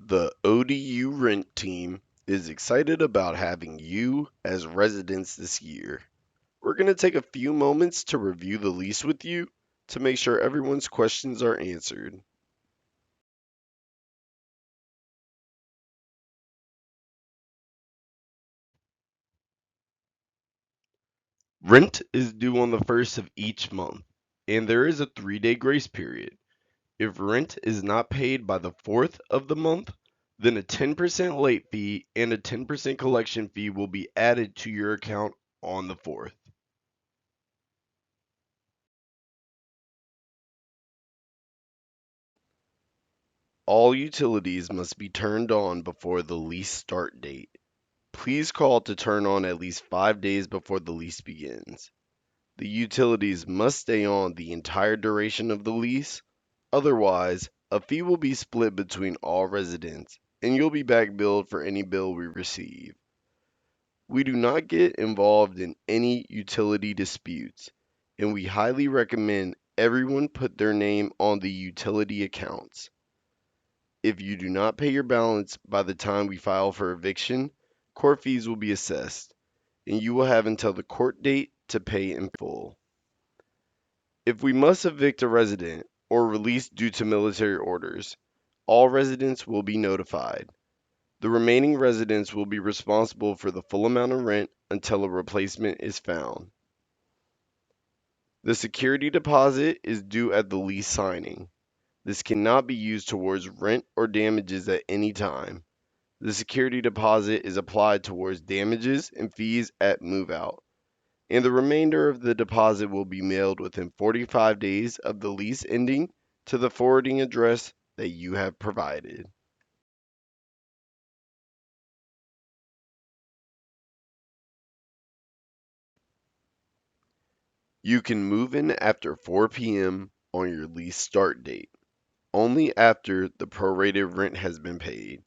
The ODUrent team is excited about having you as residents this year. We're going to take a few moments to review the lease with you to make sure everyone's questions are answered. Rent is due on the first of each month, and there is a 3-day grace period. If rent is not paid by the fourth of the month, then a 10% late fee and a 10% collection fee will be added to your account on the fourth. All utilities must be turned on before the lease start date. Please call to turn on at least 5 days before the lease begins. The utilities must stay on the entire duration of the lease. Otherwise, a fee will be split between all residents, and you'll be back billed for any bill we receive. We do not get involved in any utility disputes, and we highly recommend everyone put their name on the utility accounts. If you do not pay your balance by the time we file for eviction, court fees will be assessed, and you will have until the court date to pay in full. If we must evict a resident or release due to military orders, all residents will be notified. The remaining residents will be responsible for the full amount of rent until a replacement is found. The security deposit is due at the lease signing. This cannot be used towards rent or damages at any time. The security deposit is applied towards damages and fees at move out, and the remainder of the deposit will be mailed within 45 days of the lease ending to the forwarding address that you have provided. You can move in after 4 p.m. on your lease start date, only after the prorated rent has been paid.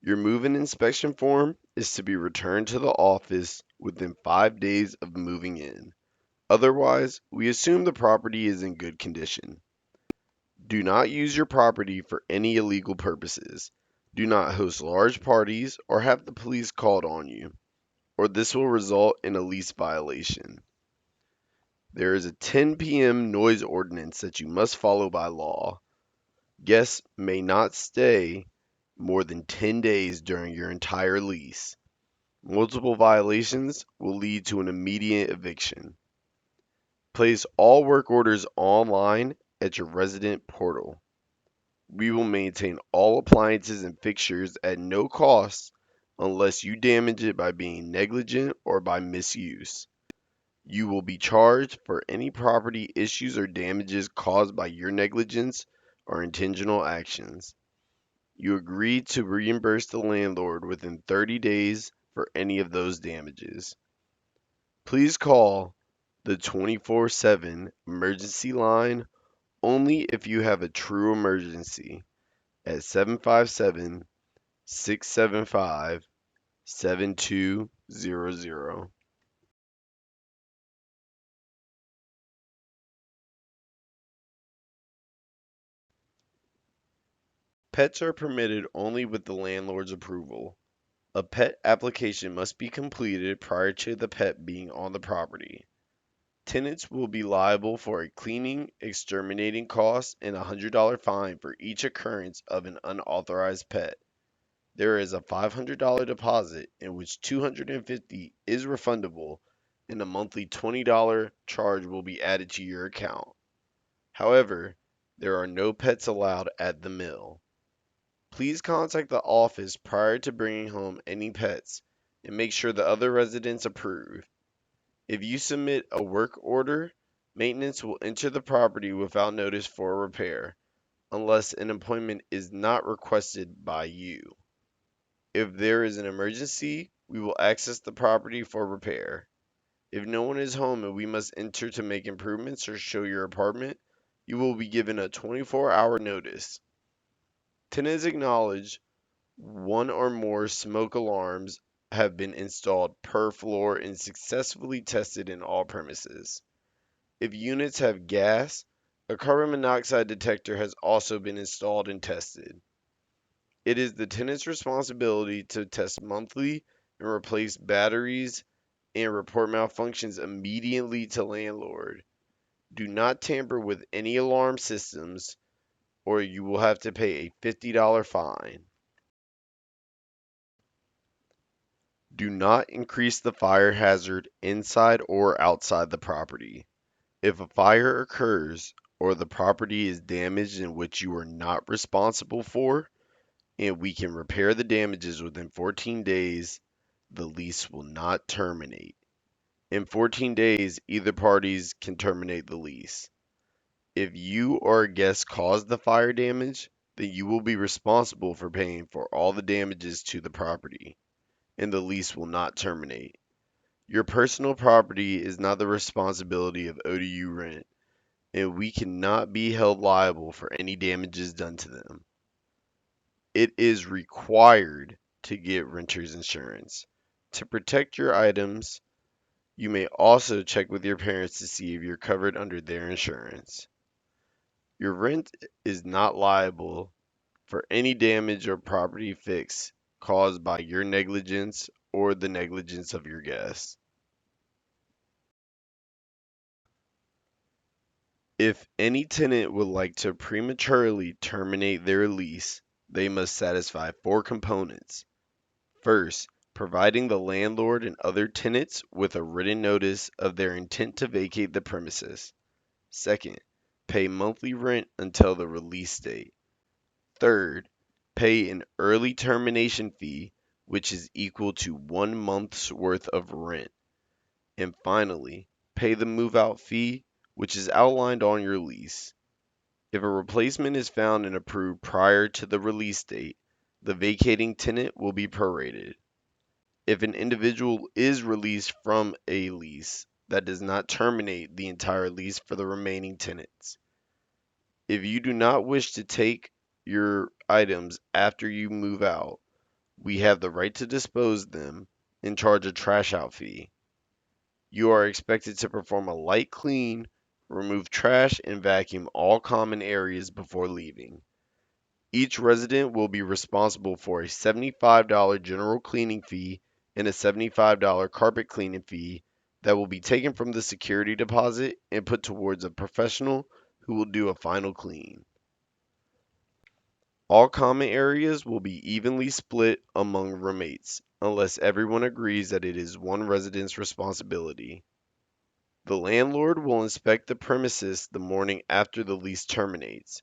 Your move-in inspection form is to be returned to the office within 5 days of moving in. Otherwise, we assume the property is in good condition. Do not use your property for any illegal purposes. Do not host large parties or have the police called on you, or this will result in a lease violation. There is a 10 p.m. noise ordinance that you must follow by law. Guests may not stay more than 10 days during your entire lease. Multiple violations will lead to an immediate eviction. Place all work orders online at your resident portal. We will maintain all appliances and fixtures at no cost unless you damage it by being negligent or by misuse. You will be charged for any property issues or damages caused by your negligence or intentional actions. You agree to reimburse the landlord within 30 days for any of those damages. Please call the 24/7 emergency line only if you have a true emergency at 757-675-7200. Pets are permitted only with the landlord's approval. A pet application must be completed prior to the pet being on the property. Tenants will be liable for a cleaning, exterminating cost, and a $100 fine for each occurrence of an unauthorized pet. There is a $500 deposit in which $250 is refundable, and a monthly $20 charge will be added to your account. However, there are no pets allowed at the mill. Please contact the office prior to bringing home any pets and make sure the other residents approve. If you submit a work order, maintenance will enter the property without notice for repair, unless an appointment is not requested by you. If there is an emergency, we will access the property for repair. If no one is home and we must enter to make improvements or show your apartment, you will be given a 24-hour notice. Tenants acknowledge one or more smoke alarms have been installed per floor and successfully tested in all premises. If units have gas, a carbon monoxide detector has also been installed and tested. It is the tenant's responsibility to test monthly and replace batteries and report malfunctions immediately to landlord. Do not tamper with any alarm systems or you will have to pay a $50 fine. Do not increase the fire hazard inside or outside the property. If a fire occurs or the property is damaged in which you are not responsible for, and we can repair the damages within 14 days, the lease will not terminate. In 14 days, either parties can terminate the lease. If you or a guest caused the fire damage, then you will be responsible for paying for all the damages to the property, and the lease will not terminate. Your personal property is not the responsibility of ODUrent, and we cannot be held liable for any damages done to them. It is required to get renter's insurance. To protect your items, you may also check with your parents to see if you're covered under their insurance. Your rent is not liable for any damage or property fix caused by your negligence or the negligence of your guests. If any tenant would like to prematurely terminate their lease, they must satisfy four components. First, providing the landlord and other tenants with a written notice of their intent to vacate the premises. Second, pay monthly rent until the release date. Third, pay an early termination fee, which is equal to 1 month's worth of rent. And finally, pay the move out fee, which is outlined on your lease. If a replacement is found and approved prior to the release date, the vacating tenant will be prorated. If an individual is released from a lease, that does not terminate the entire lease for the remaining tenants. If you do not wish to take your items after you move out, we have the right to dispose them and charge a trash out fee. You are expected to perform a light clean, remove trash, and vacuum all common areas before leaving. Each resident will be responsible for a $75 general cleaning fee and a $75 carpet cleaning fee that will be taken from the security deposit and put towards a professional who will do a final clean. All common areas will be evenly split among roommates, unless everyone agrees that it is one resident's responsibility. The landlord will inspect the premises the morning after the lease terminates.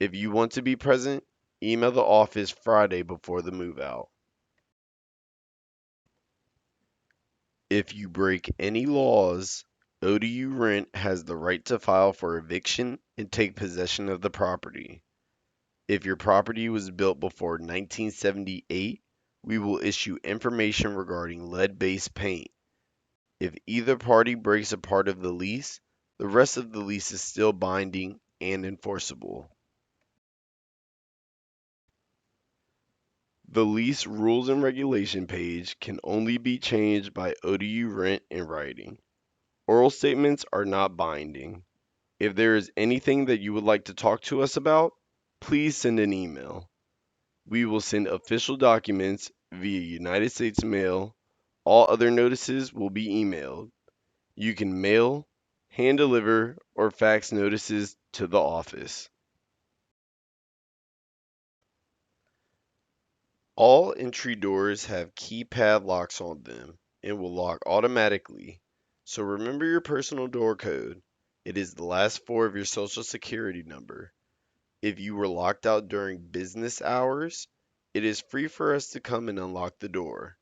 If you want to be present, email the office Friday before the move out. If you break any laws, ODUrent has the right to file for eviction and take possession of the property. If your property was built before 1978, we will issue information regarding lead-based paint. If either party breaks a part of the lease, the rest of the lease is still binding and enforceable. The lease rules and regulation page can only be changed by ODUrent in writing. Oral statements are not binding. If there is anything that you would like to talk to us about, please send an email. We will send official documents via United States mail. All other notices will be emailed. You can mail, hand deliver, or fax notices to the office. All entry doors have keypad locks on them and will lock automatically. So remember your personal door code. It is the last four of your social security number. If you were locked out during business hours, it is free for us to come and unlock the door.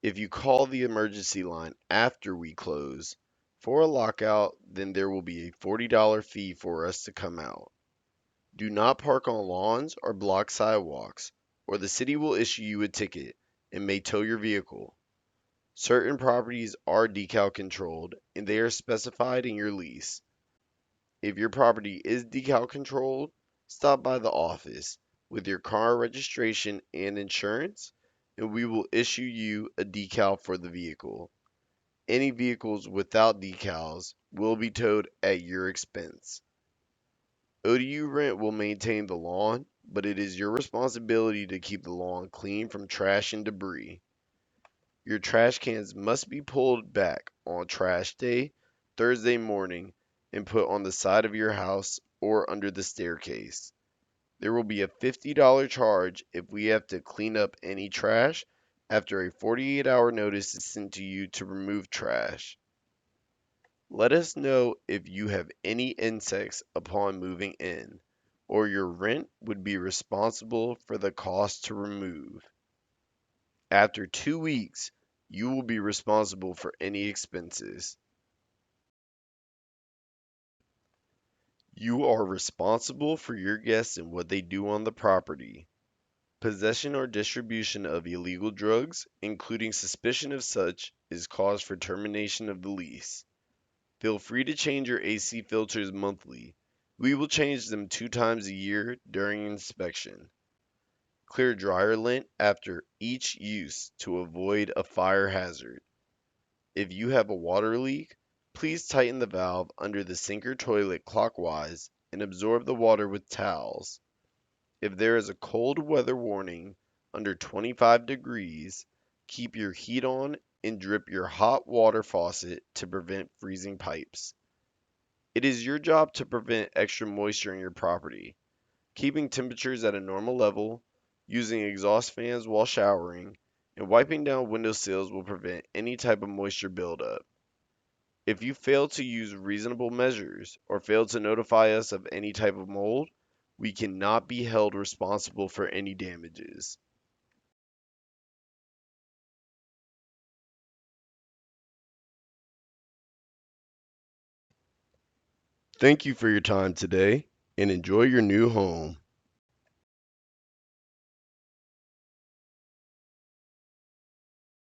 If you call the emergency line after we close for a lockout, then there will be a $40 fee for us to come out. Do not park on lawns or block sidewalks, or the city will issue you a ticket and may tow your vehicle. Certain properties are decal controlled and they are specified in your lease. If your property is decal controlled, stop by the office with your car registration and insurance, and we will issue you a decal for the vehicle. Any vehicles without decals will be towed at your expense. ODU Rent will maintain the lawn but it is your responsibility to keep the lawn clean from trash and debris. Your trash cans must be pulled back on trash day, Thursday morning, and put on the side of your house or under the staircase. There will be a $50 charge if we have to clean up any trash after a 48-hour notice is sent to you to remove trash. Let us know if you have any insects upon moving in, or your rent would be responsible for the cost to remove. After 2 weeks, you will be responsible for any expenses. You are responsible for your guests and what they do on the property. Possession or distribution of illegal drugs, including suspicion of such, is cause for termination of the lease. Feel free to change your AC filters monthly. We will change them 2 times a year during inspection. Clear dryer lint after each use to avoid a fire hazard. If you have a water leak, please tighten the valve under the sink or toilet clockwise and absorb the water with towels. If there is a cold weather warning under 25 degrees, keep your heat on and drip your hot water faucet to prevent freezing pipes. It is your job to prevent extra moisture in your property. Keeping temperatures at a normal level, using exhaust fans while showering, and wiping down windowsills will prevent any type of moisture buildup. If you fail to use reasonable measures or fail to notify us of any type of mold, we cannot be held responsible for any damages. Thank you for your time today and enjoy your new home.